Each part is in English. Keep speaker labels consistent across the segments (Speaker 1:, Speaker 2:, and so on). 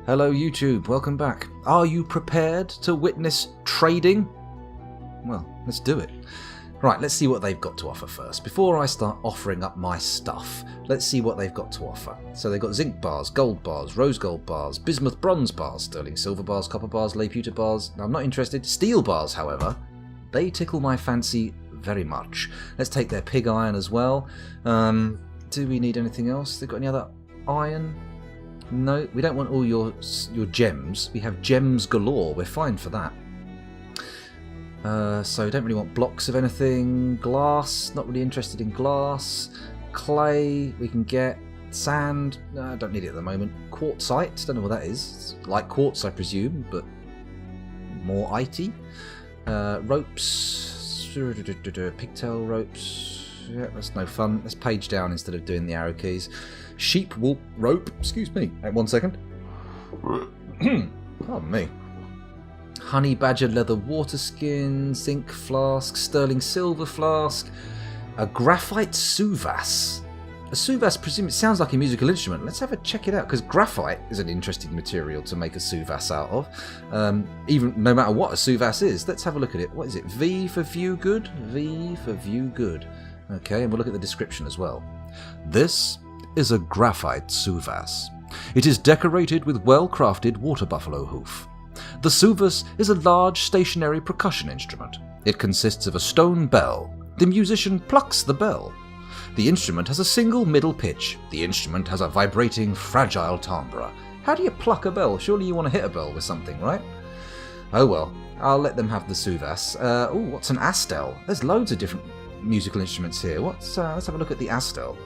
Speaker 1: Hello YouTube, welcome back. Are you prepared to witness trading? Well, let's do it. Right, let's see what they've got to offer first. Before I start offering up my stuff, let's see what they've got to offer. So they've got zinc bars, gold bars, rose gold bars, bismuth bronze bars, sterling silver bars, copper bars, lay pewter bars. Now, I'm not interested. Steel bars, however, they tickle my fancy very much. Let's take their pig iron as well. Do we need anything else? They've got any other iron? No, we don't want all your gems. We have gems galore. We're fine for that. So don't really want blocks of anything. Glass, not really interested in glass. Clay, we can get. Sand, no, don't need it at the moment. Quartzite, don't know what that is. It's like quartz, I presume, but more itey. Ropes, pigtail ropes. Yeah, that's no fun. Let's page down instead of doing the arrow keys. Sheep wool rope. Excuse me. Wait 1 second. Pardon me. Honey badger leather water skin, zinc flask, sterling silver flask, a graphite suvas. A suvas, presume it sounds like a musical instrument. Let's have a check it out, because graphite is an interesting material to make a suvas out of. Even no matter what a suvas is. Let's have a look at it. What is it? V for view good? V for view good. Okay, and we'll look at the description as well. This is a graphite suvas. It is decorated with well-crafted water buffalo hoof. The suvas is a large stationary percussion instrument. It consists of a stone bell. The musician plucks the bell. The instrument has a single middle pitch. The instrument has a vibrating, fragile timbre. How do you pluck a bell? Surely you want to hit a bell with something, right? Oh well, I'll let them have the suvas. What's an astel? There's loads of different musical instruments here. Let's have a look at the astel.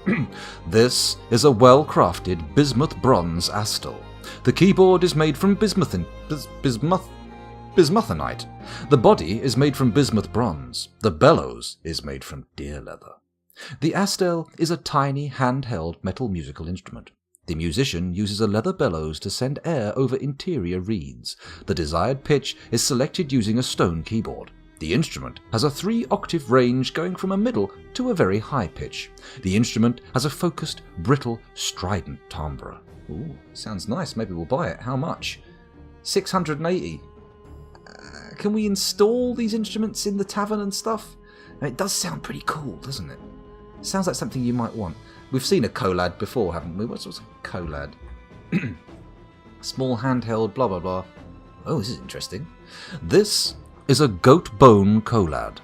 Speaker 1: This is a well-crafted bismuth bronze astel. The keyboard is made from bismuthinite. The body is made from bismuth bronze. The bellows is made from deer leather. The astel is a tiny handheld metal musical instrument. The musician uses a leather bellows to send air over interior reeds. The desired pitch is selected using a stone keyboard. The instrument has a 3-octave range going from a middle to a very high pitch. The instrument has a focused, brittle, strident timbre. Ooh, sounds nice. Maybe we'll buy it. How much? 680. Can we install these instruments in the tavern and stuff? It does sound pretty cool, doesn't it? Sounds like something you might want. We've seen a collad before, haven't we? What's a collad? Small handheld, blah blah blah. Oh, this is interesting. This is a goat bone collad.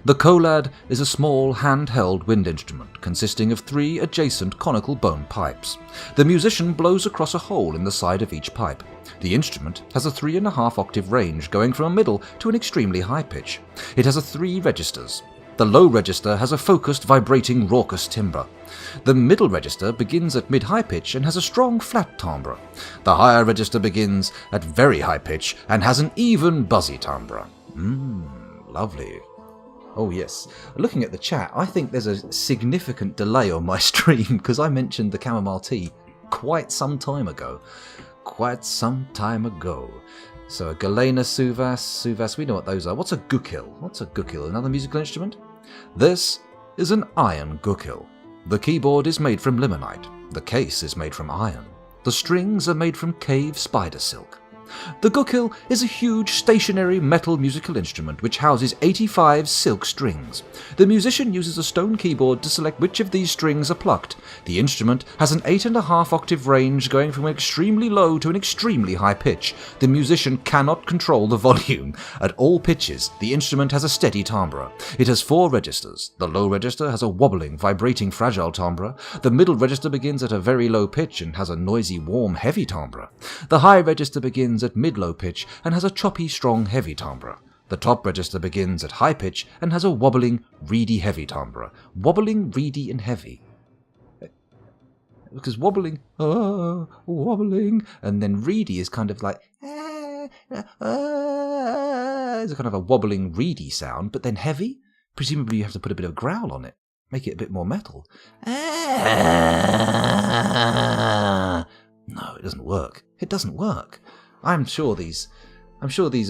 Speaker 1: The collad is a small handheld wind instrument consisting of 3 adjacent conical bone pipes. The musician blows across a hole in the side of each pipe. The instrument has a 3.5-octave range going from a middle to an extremely high pitch. It has 3 registers. The low register has a focused, vibrating, raucous timbre. The middle register begins at mid-high pitch and has a strong, flat timbre. The higher register begins at very high pitch and has an even, buzzy timbre. Lovely. Oh yes. Looking at the chat, I think there's a significant delay on my stream because I mentioned the chamomile tea quite some time ago. So a Galena suvas, we know what those are. What's a gukil? Another musical instrument? This is an iron gukil. The keyboard is made from limonite. The case is made from iron. The strings are made from cave spider silk. The gukil is a huge stationary metal musical instrument which houses 85 silk strings. The musician uses a stone keyboard to select which of these strings are plucked. The instrument has an 8.5-octave range going from an extremely low to an extremely high pitch. The musician cannot control the volume. At all pitches, the instrument has a steady timbre. It has 4 registers. The low register has a wobbling, vibrating, fragile timbre. The middle register begins at a very low pitch and has a noisy, warm, heavy timbre. The high register begins at mid-low pitch and has a choppy, strong, heavy timbre. The top register begins at high pitch and has a wobbling, reedy, heavy timbre. Wobbling, reedy, and heavy. Because wobbling, and then reedy is kind of like, it's a kind of a wobbling, reedy sound, but then heavy? Presumably you have to put a bit of growl on it, make it a bit more metal. No, it doesn't work. It doesn't work. I'm sure these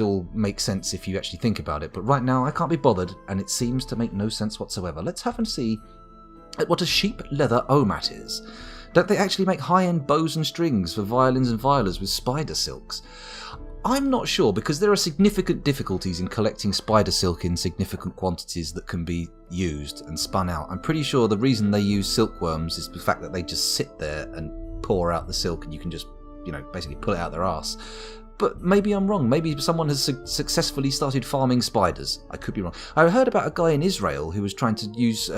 Speaker 1: all make sense if you actually think about it, but right now I can't be bothered, and it seems to make no sense whatsoever. Let's have and see at what a sheep leather omat is. Don't they actually make high-end bows and strings for violins and violas with spider silks? I'm not sure, because there are significant difficulties in collecting spider silk in significant quantities that can be used and spun out. I'm pretty sure the reason they use silkworms is the fact that they just sit there and pour out the silk and you can just, basically pull it out their arse. But maybe I'm wrong. Maybe someone has successfully started farming spiders. I could be wrong. I heard about a guy in Israel who was trying to use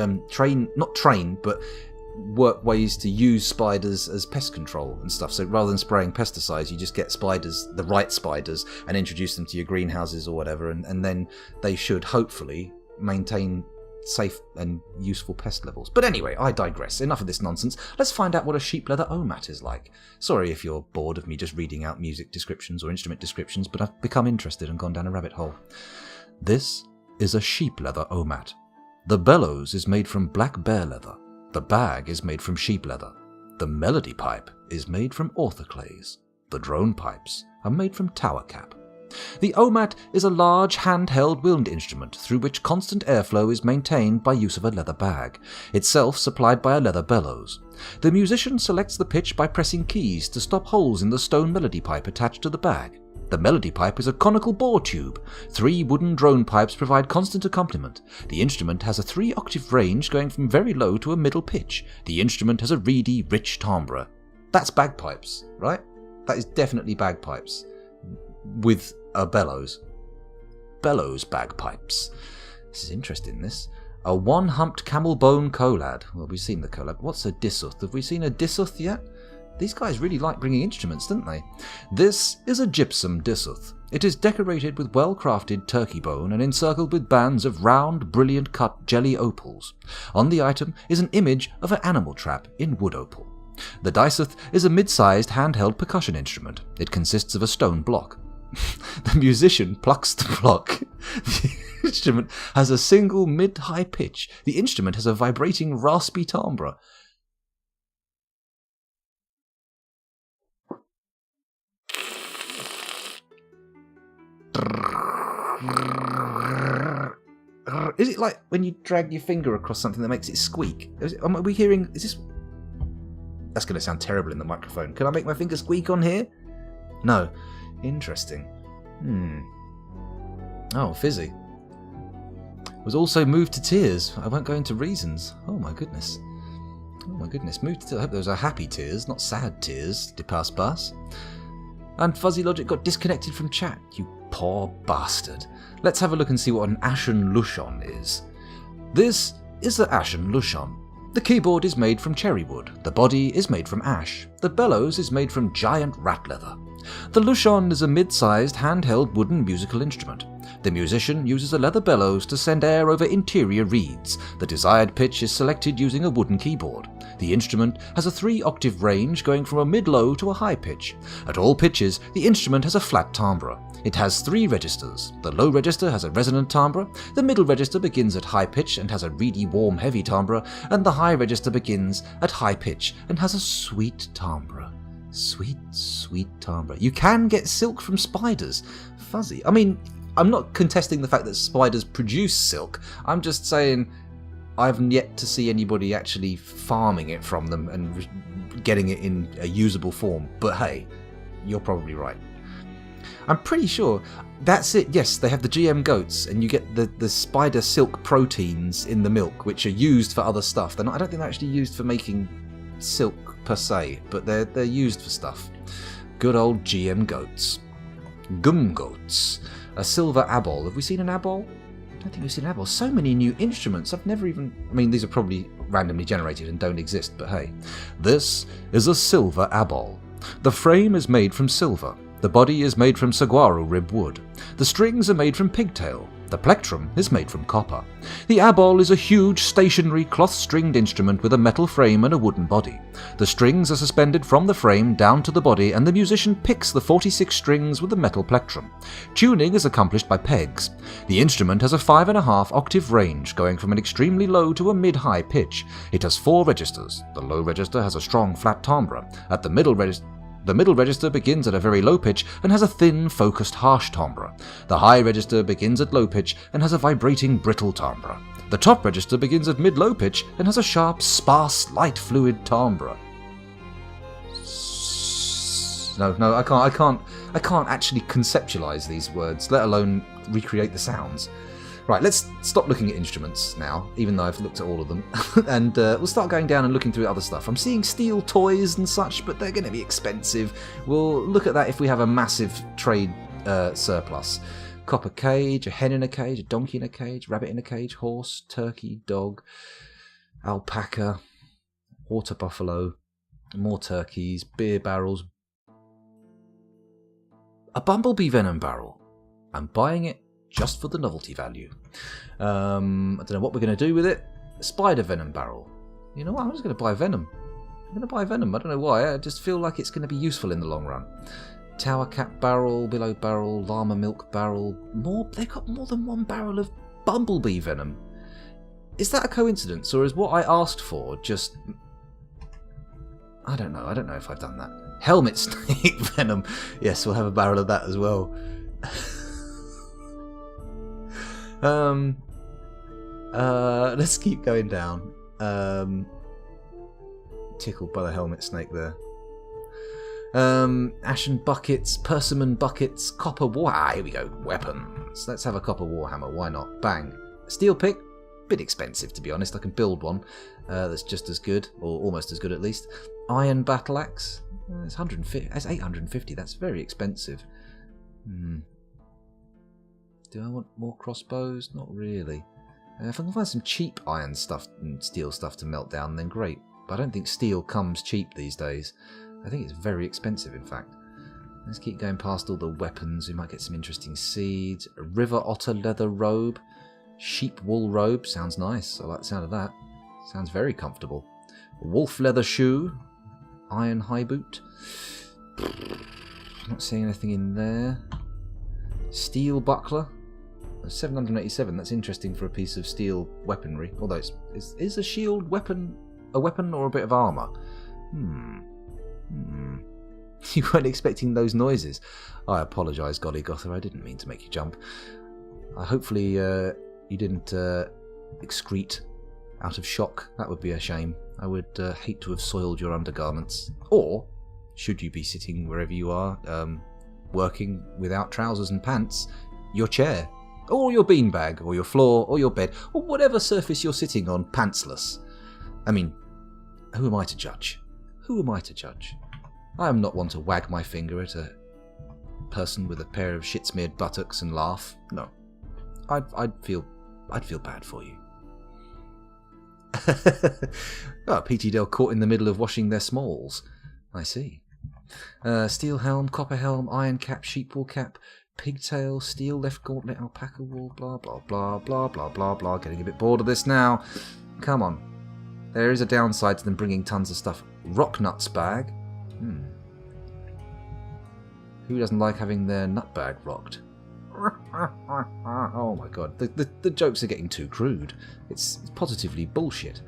Speaker 1: work ways to use spiders as pest control and stuff. So rather than spraying pesticides, you just get spiders, the right spiders, and introduce them to your greenhouses or whatever, and then they should hopefully maintain safe and useful pest levels. But anyway, I digress. Enough of this nonsense. Let's find out what a sheep leather omat is like. Sorry if you're bored of me just reading out music descriptions or instrument descriptions, but I've become interested and gone down a rabbit hole. This is a sheep leather omat. The bellows is made from black bear leather. The bag is made from sheep leather. The melody pipe is made from orthoclase. The drone pipes are made from tower cap. The omat is a large handheld wind instrument through which constant airflow is maintained by use of a leather bag, itself supplied by a leather bellows. The musician selects the pitch by pressing keys to stop holes in the stone melody pipe attached to the bag. The melody pipe is a conical bore tube. 3 wooden drone pipes provide constant accompaniment. The instrument has a 3-octave range going from very low to a middle pitch. The instrument has a reedy, rich timbre. That's bagpipes, right? That is definitely bagpipes. With a bellows. Bellows bagpipes. This is interesting, this. A one-humped camel bone collad. Well, we've seen the collad. What's a dissuth? Have we seen a dissuth yet? These guys really like bringing instruments, don't they? This is a gypsum dissuth. It is decorated with well-crafted turkey bone and encircled with bands of round, brilliant-cut jelly opals. On the item is an image of an animal trap in wood opal. The dissuth is a mid-sized handheld percussion instrument. It consists of a stone block. The musician plucks the block. The instrument has a single mid-high pitch. The instrument has a vibrating raspy timbre. Is it like when you drag your finger across something that makes it squeak? Are we hearing... Is this... That's going to sound terrible in the microphone. Can I make my finger squeak on here? No. Interesting. Oh, fizzy. Was also moved to tears. I won't go into reasons. Oh my goodness. Oh my goodness. Moved to tears. I hope those are happy tears, not sad tears. De pass pass. And Fuzzy Logic got disconnected from chat. You poor bastard. Let's have a look and see what an ashen lushon is. This is the ashen lushon. The keyboard is made from cherry wood. The body is made from ash. The bellows is made from giant rat leather. The lushon is a mid-sized handheld wooden musical instrument. The musician uses a leather bellows to send air over interior reeds. The desired pitch is selected using a wooden keyboard. The instrument has a 3-octave range going from a mid-low to a high pitch. At all pitches, the instrument has a flat timbre. It has 3 registers. The low register has a resonant timbre, the middle register begins at high pitch and has a reedy, warm, heavy timbre, and the high register begins at high pitch and has a sweet timbre. Sweet, sweet timbre. You can get silk from spiders. Fuzzy. I mean, I'm not contesting the fact that spiders produce silk. I'm just saying I've yet to see anybody actually farming it from them and getting it in a usable form. But hey, you're probably right. I'm pretty sure that's it. Yes, they have the GM goats, and you get the spider silk proteins in the milk, which are used for other stuff. I don't think they're actually used for making silk per se, but they're used for stuff. Good old GM goats. Gum goats. A silver abol. Have we seen an abol? I don't think we've seen an abol. So many new instruments. I've never even... I mean, these are probably randomly generated and don't exist, but hey. This is a silver abol. The frame is made from silver. The body is made from saguaro rib wood. The strings are made from pigtail. The plectrum is made from copper. The abol is a huge stationary cloth-stringed instrument with a metal frame and a wooden body. The strings are suspended from the frame down to the body, and the musician picks the 46 strings with the metal plectrum. Tuning is accomplished by pegs. The instrument has a 5.5-octave range, going from an extremely low to a mid-high pitch. It has 4 registers. The low register has a strong flat timbre. At the middle register begins at a very low pitch and has a thin, focused, harsh timbre. The high register begins at low pitch and has a vibrating, brittle timbre. The top register begins at mid-low pitch and has a sharp, sparse, light, fluid timbre. No, I can't actually conceptualize these words, let alone recreate the sounds. Right, let's stop looking at instruments now, even though I've looked at all of them, and we'll start going down and looking through other stuff. I'm seeing steel toys and such, but they're going to be expensive. We'll look at that if we have a massive trade surplus. Copper cage, a hen in a cage, a donkey in a cage, rabbit in a cage, horse, turkey, dog, alpaca, water buffalo, more turkeys, beer barrels, a bumblebee venom barrel. I'm buying it just for the novelty value. I don't know what we're going to do with it. A spider venom barrel. You know what? I'm just going to buy venom. I'm going to buy venom. I don't know why. I just feel like it's going to be useful in the long run. Tower cap barrel, billow barrel, llama milk barrel. They've got more than one barrel of bumblebee venom. Is that a coincidence, or is what I asked for just... I don't know. I don't know if I've done that. Helmet snake venom. Yes, we'll have a barrel of that as well. Let's keep going down. Tickled by the helmet snake there. Ashen buckets, persimmon buckets, copper war... here we go. Weapons. Let's have a copper warhammer. Why not? Bang. Steel pick. Bit expensive, to be honest. I can build one that's just as good, or almost as good at least. Iron battle axe. It's 150. That's 850. That's very expensive. Do I want more crossbows? Not really. If I can find some cheap iron stuff and steel stuff to melt down, then great. But I don't think steel comes cheap these days. I think it's very expensive, in fact. Let's keep going past all the weapons. We might get some interesting seeds. A river otter leather robe. Sheep wool robe. Sounds nice. I like the sound of that. Sounds very comfortable. Wolf leather shoe. Iron high boot. Not seeing anything in there. Steel buckler. 787. That's interesting for a piece of steel weaponry. Although, is a shield weapon a weapon or a bit of armour? You weren't expecting those noises. I apologise, Golly Gother. I didn't mean to make you jump. Hopefully you didn't excrete out of shock. That would be a shame. I would hate to have soiled your undergarments. Or, should you be sitting wherever you are, working without trousers and pants, your chair, or your beanbag, or your floor, or your bed, or whatever surface you're sitting on, pantsless. I mean, who am I to judge? Who am I to judge? I am not one to wag my finger at a person with a pair of shit-smeared buttocks and laugh. No. I'd feel bad for you. P.T. Dell caught in the middle of washing their smalls. I see. Steel helm, copper helm, iron cap, sheep wool cap, pigtail, steel left gauntlet, alpaca wool, blah, blah, blah, blah, blah, blah, blah. Getting a bit bored of this now. Come on. There is a downside to them bringing tons of stuff. Rock nuts bag. Who doesn't like having their nut bag rocked? Oh my god, the jokes are getting too crude. It's positively bullshit.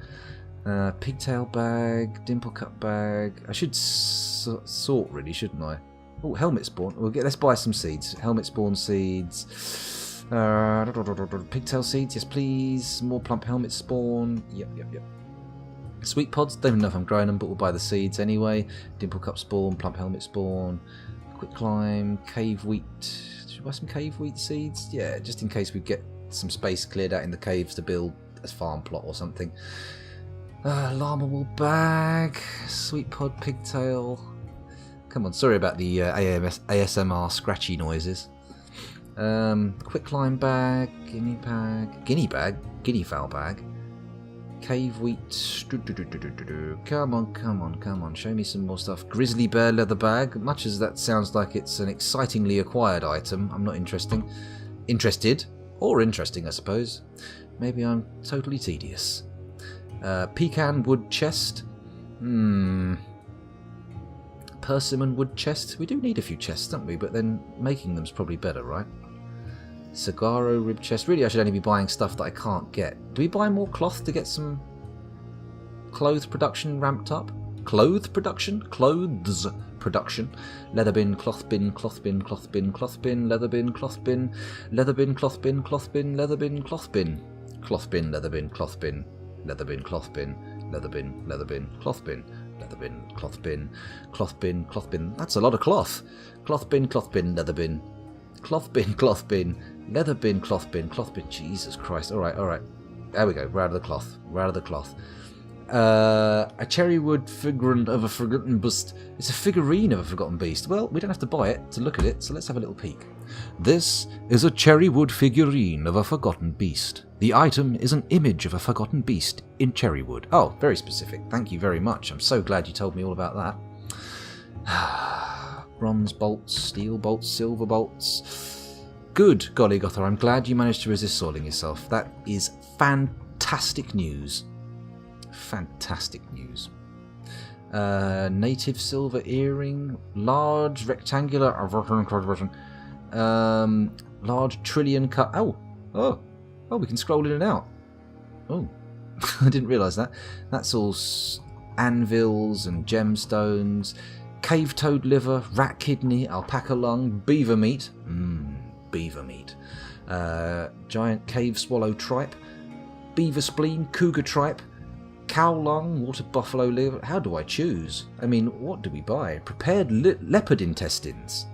Speaker 1: Pigtail bag, dimple cut bag. I should sort really, shouldn't I? Oh, helmet spawn. Let's buy some seeds. Helmet spawn seeds. Pigtail seeds, yes please. More plump helmet spawn. Yep. Sweet pods, don't even know if I'm growing them, but we'll buy the seeds anyway. Dimple cup spawn, plump helmet spawn. Quick climb, cave wheat. Should we buy some cave wheat seeds? Yeah, just in case we get some space cleared out in the caves to build a farm plot or something. Llama wool bag, sweet pod pigtail. Come on, sorry about the ASMR scratchy noises. Quick climb bag, guinea fowl bag. Cave wheat. Come on. Show me some more stuff. Grizzly bear leather bag. Much as that sounds like it's an excitingly acquired item, I'm not interested. Or interesting, I suppose. Maybe I'm totally tedious. Pecan wood chest. Persimmon wood chest. We do need a few chests, don't we? But then making them's probably better, right? Sagaro rib chest. Really, I should only be buying stuff that I can't get. Do we buy more cloth to get some clothes production ramped up? Clothes production? Clothes production. Leather bin, cloth bin, cloth bin, cloth bin, cloth bin, leather bin, cloth bin, leather bin, cloth bin, cloth bin, leather bin, cloth bin, cloth bin, leather bin, cloth bin, leather bin, cloth bin, leather bin, cloth bin. leather bin, cloth bin, cloth bin, cloth bin. That's a lot of cloth. Cloth bin, leather bin. Cloth bin, leather bin, cloth bin, cloth bin. Jesus Christ. All right. There we go. We're out of the cloth. A cherrywood figurine of a forgotten beast. It's a figurine of a forgotten beast. Well, we don't have to buy it to look at it, so let's have a little peek. This is a cherrywood figurine of a forgotten beast. The item is an image of a forgotten beast in cherrywood. Oh, very specific. Thank you very much. I'm so glad you told me all about that. Bronze bolts, steel bolts, silver bolts. Good, golly Gothar. I'm glad you managed to resist soiling yourself. That is fantastic news. Fantastic news. Native silver earring, large rectangular, large trillion cut. Oh, we can scroll in and out. Oh, I didn't realise that. That's all anvils and gemstones, cave toad liver, rat kidney, alpaca lung, beaver meat. Beaver meat. Giant cave swallow tripe, beaver spleen, cougar tripe, cow lung, water buffalo liver. How do I choose? I mean, what do we buy? Prepared leopard intestines.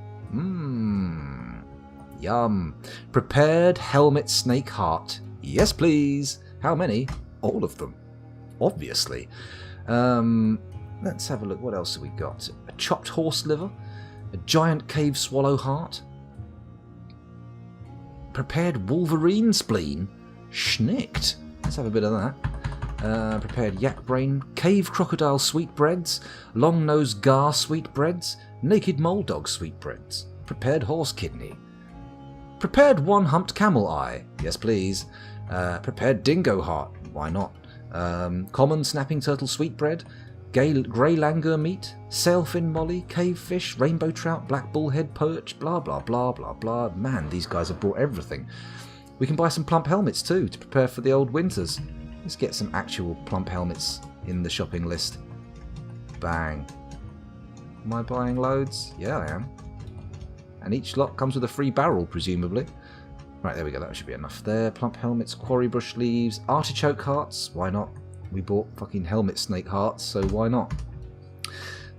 Speaker 1: Yum. Prepared helmet snake heart. Yes, please. How many? All of them. Obviously. Let's have a look. What else have we got? A chopped horse liver. A giant cave swallow heart. Prepared wolverine spleen. Schnicked. Let's have a bit of that. Prepared yak brain, cave crocodile sweetbreads, long-nosed gar sweetbreads, naked mole dog sweetbreads, prepared horse kidney, prepared one-humped camel eye, yes please, prepared dingo heart, why not, common snapping turtle sweetbread, grey langur meat, sailfin molly, cave fish, rainbow trout, black bullhead perch, blah blah blah blah blah. Man, these guys have brought everything. We can buy some plump helmets too to prepare for the old winters. Let's get some actual plump helmets in the shopping list. Bang. Am I buying loads? Yeah, I am. And each lot comes with a free barrel, presumably. Right, there we go. That should be enough there. Plump helmets, quarry brush leaves, artichoke hearts. Why not? We bought fucking helmet snake hearts, so why not?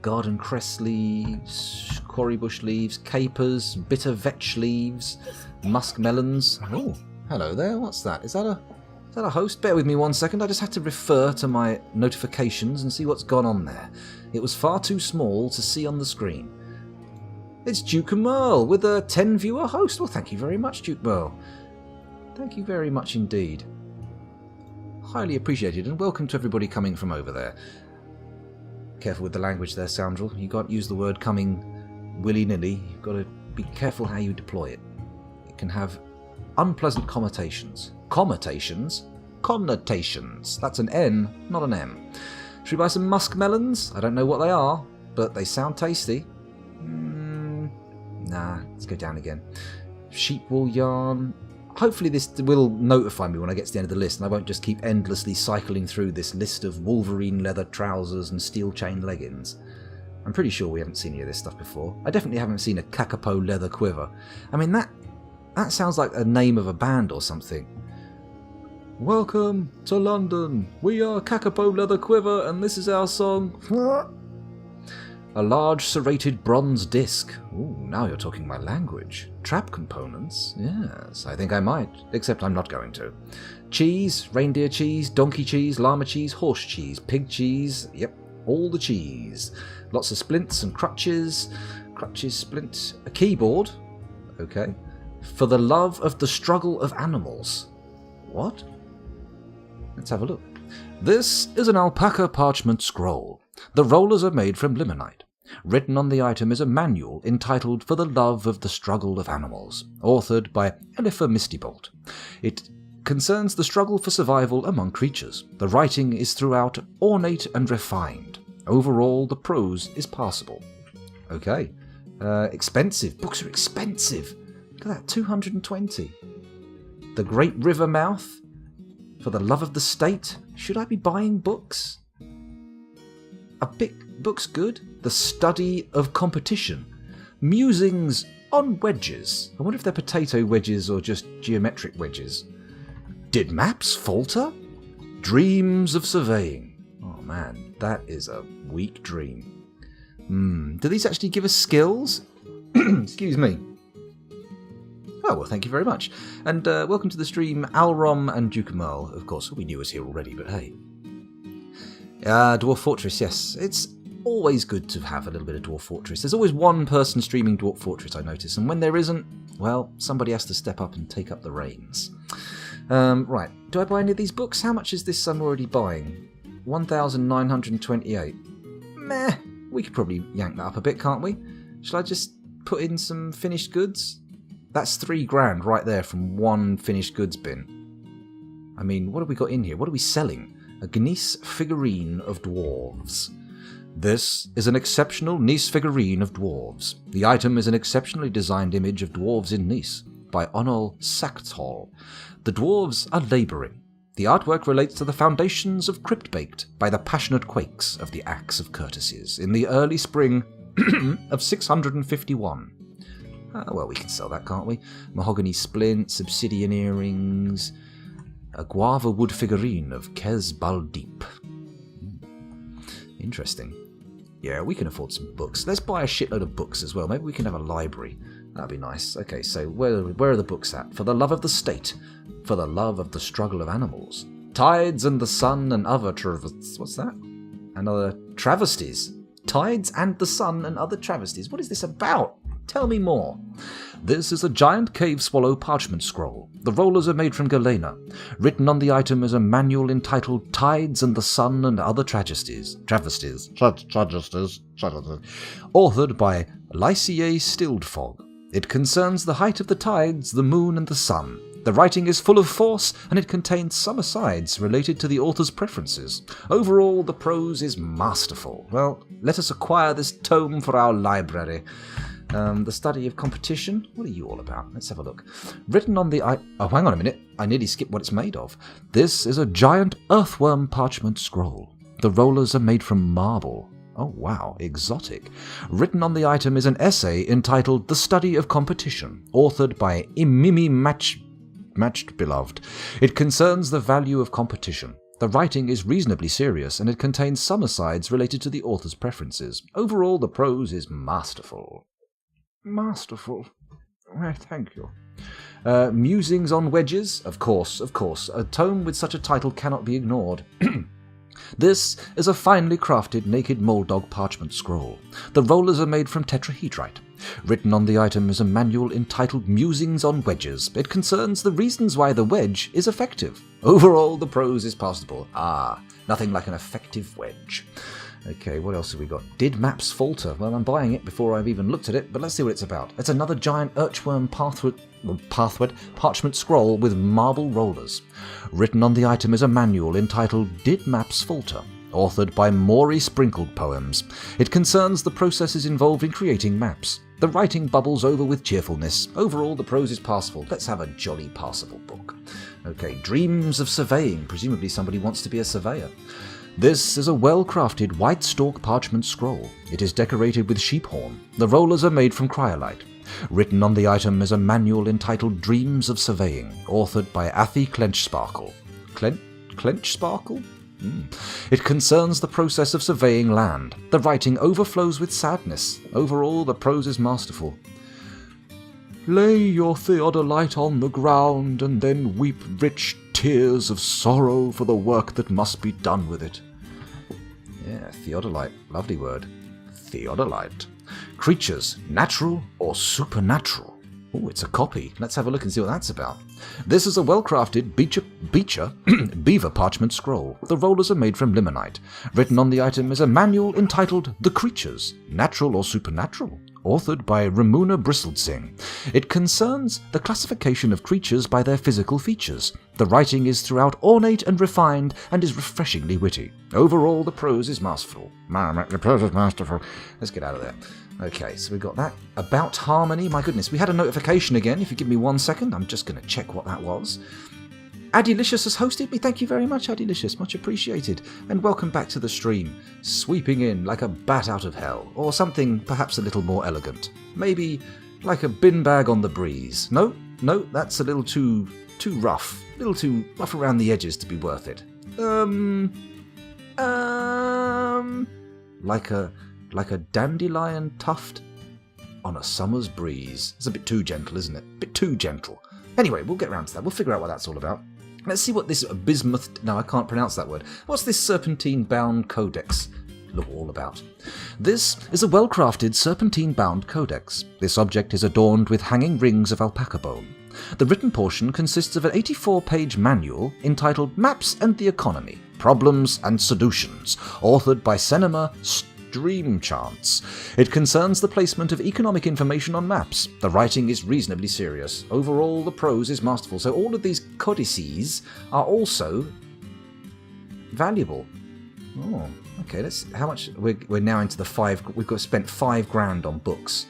Speaker 1: Garden cress leaves, quarry bush leaves, capers, bitter vetch leaves, musk melons. Oh, hello there. What's that? Is that a host? Bear with me 1 second. I just had to refer to my notifications and see what's gone on there. It was far too small to see on the screen. It's Duke Merle with a 10-viewer host. Well, thank you very much, Duke Merle. Thank you very much indeed. Highly appreciated, and welcome to everybody coming from over there. Careful with the language there, Scoundrel. You can't use the word coming willy-nilly. You've got to be careful how you deploy it. It can have unpleasant connotations. Connotations. That's an N, not an M. Should we buy some musk melons? I don't know what they are, but they sound tasty. Nah, let's go down again. Sheep wool yarn. Hopefully this will notify me when I get to the end of the list, and I won't just keep endlessly cycling through this list of wolverine leather trousers and steel chain leggings. I'm pretty sure we haven't seen any of this stuff before. I definitely haven't seen a Kakapo leather quiver. I mean, that sounds like a name of a band or something. Welcome to London. We are Kakapo Leather Quiver, and this is our song. A large serrated bronze disc. Ooh, now you're talking my language. Trap components? Yes, I think I might, except I'm not going to. Cheese, reindeer cheese, donkey cheese, llama cheese, horse cheese, pig cheese. Yep, all the cheese. Lots of splints and crutches. Crutches, splint. A keyboard. Okay. For the love of the struggle of animals. What? Let's have a look. This is an alpaca parchment scroll. The rollers are made from limonite. Written on the item is a manual entitled For the Love of the Struggle of Animals, authored by Elifa Mistybolt. It concerns the struggle for survival among creatures. The writing is throughout ornate and refined. Overall, the prose is passable. Okay. Expensive. Books are expensive. Look at that, 220. The Great River Mouth. For the Love of the State. Should I be buying books? Books good? The Study of Competition. Musings on Wedges. I wonder if they're potato wedges or just geometric wedges. Did maps falter? Dreams of Surveying. Oh man, That is a weak dream. Do these actually give us skills? Excuse me. Oh, well, thank you very much. And welcome to the stream, Alrom and Duke Merle. Of course, we knew was here already, but hey. Dwarf Fortress, yes. It's always good to have a little bit of Dwarf Fortress. There's always one person streaming Dwarf Fortress, I notice. And when there isn't, well, somebody has to step up and take up the reins. Right, do I buy any of these books? How much is this I'm already buying? 1,928. Meh, we could probably yank that up a bit, can't we? Shall I just put in some finished goods? That's $3,000 right there from one finished goods bin. I mean, what have we got in here? What are we selling? A Gneiss figurine of dwarves. This is an exceptional Gneiss figurine of dwarves. The item is an exceptionally designed image of dwarves in Gneiss by Onol Saktol. The dwarves are labouring. The artwork relates to the foundations of Cryptbeards by the passionate quakes of the Axe of Courtesies in the early spring of 651. Well, we can sell that, can't we? Mahogany splints, obsidian earrings, a guava wood figurine of Kez Baldeep. Interesting. Yeah, we can afford some books. Let's buy a shitload of books as well. Maybe we can have a library. That'd be nice. Okay, so where are the books at? For the love of the state. For the love of the struggle of animals. Tides and the sun and other what's that? And other travesties. Tides and the sun and other travesties. What is this about? Tell me more. This is a giant cave swallow parchment scroll. The rollers are made from galena. Written on the item is a manual entitled Tides and the Sun and Other Travesties. Authored by Lycier Stildfog. It concerns the height of the tides, the moon, and the sun. The writing is full of force, and it contains some asides related to the author's preferences. Overall, the prose is masterful. Well, let us acquire this tome for our library. The study of competition? What are you all about? Let's have a look. Written on the... Oh, hang on a minute. I nearly skipped what it's made of. This is a giant earthworm parchment scroll. The rollers are made from marble. Oh, wow. Exotic. Written on the item is an essay entitled The Study of Competition, authored by Imimi Matched Beloved. It concerns the value of competition. The writing is reasonably serious, and it contains some asides related to the author's preferences. Overall, the prose is masterful. Masterful. Well, thank you. Musings on Wedges? Of course. A tome with such a title cannot be ignored. This is a finely crafted naked moldog parchment scroll. The rollers are made from tetrahedrite. Written on the item is a manual entitled Musings on Wedges. It concerns the reasons why the wedge is effective. Overall, the prose is passable. Nothing like an effective wedge. Okay, what else have we got? Did maps falter? Well, I'm buying it before I've even looked at it, but let's see what it's about. It's another giant Urchworm parchment scroll with marble rollers. Written on the item is a manual entitled Did Maps Falter? Authored by Maury Sprinkled Poems. It concerns the processes involved in creating maps. The writing bubbles over with cheerfulness. Overall, the prose is passable. Let's have a jolly passable book. Okay, Dreams of Surveying. Presumably somebody wants to be a surveyor. This is a well-crafted white stalk parchment scroll. It is decorated with sheep horn. The rollers are made from cryolite. Written on the item is a manual entitled Dreams of Surveying, authored by Athy Clenchsparkle. Clenchsparkle? It concerns the process of surveying land. The writing overflows with sadness. Overall, the prose is masterful. Lay your theodolite on the ground, and then weep rich tears of sorrow for the work that must be done with it. Yeah, theodolite. Lovely word. Theodolite. Creatures, natural or supernatural? Oh, it's a copy. Let's have a look and see what that's about. This is a well-crafted beaver parchment scroll. The rollers are made from limonite. Written on the item is a manual entitled The Creatures, Natural or Supernatural? Authored by Ramuna Bristlesing. It concerns the classification of creatures by their physical features. The writing is throughout ornate and refined and is refreshingly witty. Overall, the prose is masterful. The prose is masterful. Let's get out of there. Okay, so we got that. About Harmony. My goodness, we had a notification again. If you give me 1 second, I'm just going to check what that was. Addylicious has hosted me. Thank you very much, Addylicious. Much appreciated. And welcome back to the stream. Sweeping in like a bat out of hell. Or something perhaps a little more elegant. Maybe like a bin bag on the breeze. No, that's a little too rough. A little too rough around the edges to be worth it. Like a dandelion tuft on a summer's breeze. It's a bit too gentle, isn't it? A bit too gentle. Anyway, we'll get around to that. We'll figure out what that's all about. Let's see what this bismuth... No, I can't pronounce that word. What's this serpentine-bound codex look all about? This is a well-crafted serpentine-bound codex. This object is adorned with hanging rings of alpaca bone. The written portion consists of an 84-page manual entitled Maps and the Economy, Problems and Solutions, authored by Cinema Streamchants. It concerns the placement of economic information on maps. The writing is reasonably serious. Overall, the prose is masterful. So all of these codices are also valuable. Oh, okay. How much? We're now into the 5. We've got spent $5,000 on books.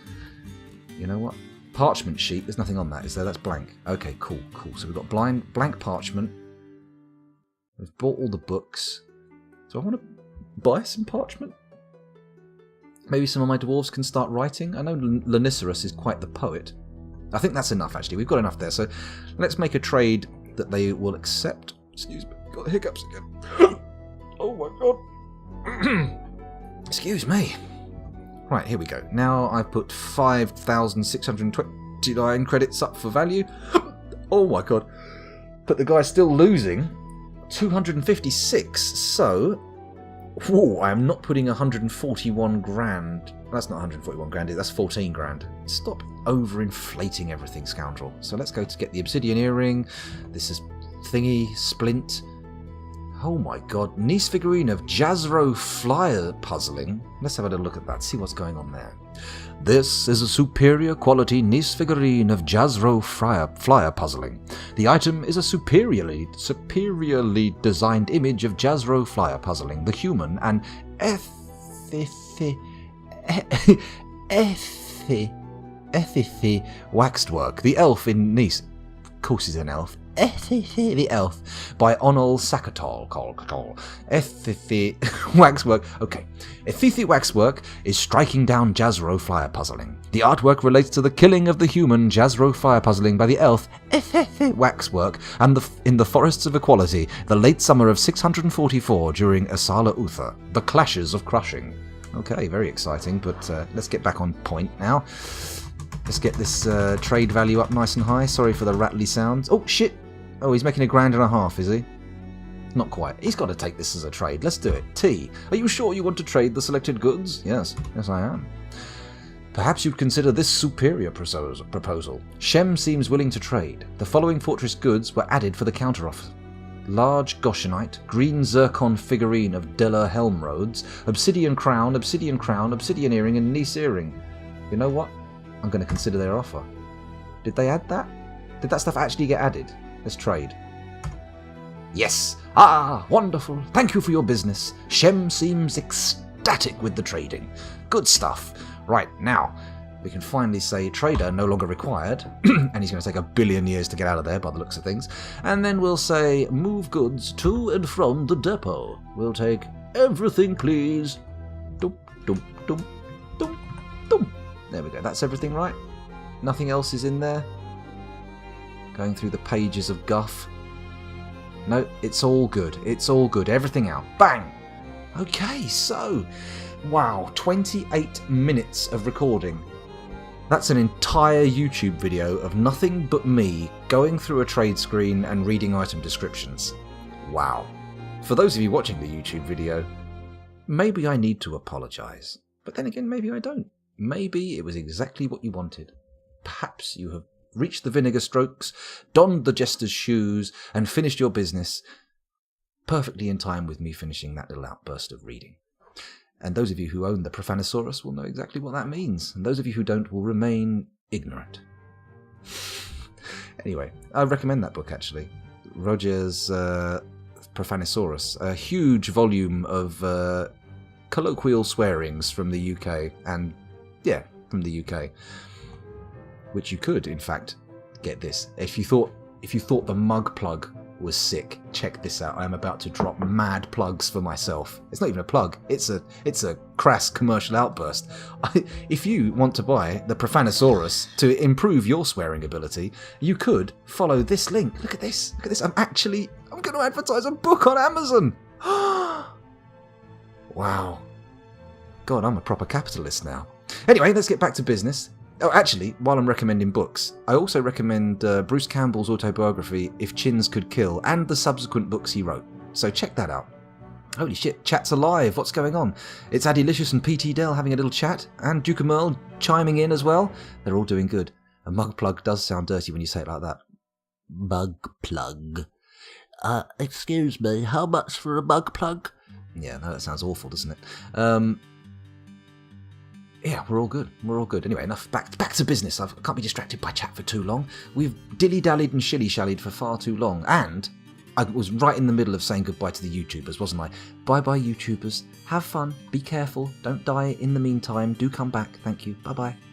Speaker 1: You know what? Parchment sheet. There's nothing on that, is there? That's blank. Okay, cool. So we've got blank parchment. We've bought all the books. Do I want to buy some parchment? Maybe some of my dwarves can start writing. I know Lanicerus is quite the poet. I think that's enough, actually. We've got enough there. So let's make a trade that they will accept. Excuse me. Got hiccups again. Oh my god. Excuse me. Right, here we go. Now I've put 5,629 credits up for value. Oh my god. But the guy's still losing 256. So... Whoa, I am not putting 141 grand. That's not 141 grand, that's 14 grand. Stop overinflating everything, scoundrel. So let's go to get the obsidian earring. This is thingy, splint. Oh my god, Nice figurine of Jazro flyer puzzling. Let's have a little look at that, see what's going on there. This is a superior quality Nice figurine of Jazro flyer puzzling. The item is a superiorly designed image of Jazro flyer puzzling, the human and Ethithi waxed work. The elf in Nice. Of course he's an elf. The elf by Onol Sakatol. Ethithi waxwork. Okay. Ethithi waxwork is striking down Jazro flyer puzzling. The artwork relates to the killing of the human Jazro flyer puzzling by the elf Ethithi waxwork and in the forests of equality, the late summer of 644 during Asala Uther, the clashes of crushing. Okay, very exciting, but let's get back on point now. Let's get this trade value up nice and high. Sorry for the rattly sounds. Oh, shit. Oh, he's making £1.5 grand, is he? Not quite. He's got to take this as a trade. Let's do it. T. Are you sure you want to trade the selected goods? Yes. Yes, I am. Perhaps you'd consider this superior proposal. Shem seems willing to trade. The following fortress goods were added for the counteroffer. Large Goshenite, green zircon figurine of Della Helmroads, obsidian crown, obsidian earring, and Nice earring. You know what? I'm going to consider their offer. Did they add that? Did that stuff actually get added? Let's trade. Yes! Ah, wonderful. Thank you for your business. Shem seems ecstatic with the trading. Good stuff. Right, now, we can finally say trader no longer required, and he's going to take 1 billion years to get out of there by the looks of things. And then we'll say move goods to and from the depot. We'll take everything, please. Dum, dum, dum, dum, dum. There we go. That's everything, right? Nothing else is in there? Going through the pages of guff. No, it's all good. It's all good. Everything out. Bang! Okay, so... Wow, 28 minutes of recording. That's an entire YouTube video of nothing but me going through a trade screen and reading item descriptions. Wow. For those of you watching the YouTube video, maybe I need to apologise. But then again, maybe I don't. Maybe it was exactly what you wanted. Perhaps you have reached the vinegar strokes, donned the jester's shoes, and finished your business perfectly in time with me finishing that little outburst of reading. And those of you who own the Profanosaurus will know exactly what that means, and those of you who don't will remain ignorant. Anyway, I recommend that book, actually. Roger's Profanosaurus, a huge volume of colloquial swearings from the UK, and yeah, from the UK. Which you could, in fact, get this. If you thought the mug plug was sick, check this out. I am about to drop mad plugs for myself. It's not even a plug. It's a crass commercial outburst. If you want to buy the Profanosaurus to improve your swearing ability, you could follow this link. Look at this. Look at this. I'm going to advertise a book on Amazon. Wow. God, I'm a proper capitalist now. Anyway, let's get back to business. Oh, actually, while I'm recommending books, I also recommend Bruce Campbell's autobiography, If Chins Could Kill, and the subsequent books he wrote. So check that out. Holy shit, chat's alive. What's going on? It's Addylicious and PT Dell having a little chat, and Duke of Merle chiming in as well. They're all doing good. A mug plug does sound dirty when you say it like that.
Speaker 2: Mug plug. Excuse me, how much for a mug plug?
Speaker 1: Yeah, no, that sounds awful, doesn't it? Yeah, we're all good. We're all good. Anyway, enough. Back to business. I can't be distracted by chat for too long. We've dilly-dallied and shilly-shallied for far too long. And I was right in the middle of saying goodbye to the YouTubers, wasn't I? Bye-bye, YouTubers. Have fun. Be careful. Don't die in the meantime. Do come back. Thank you. Bye-bye.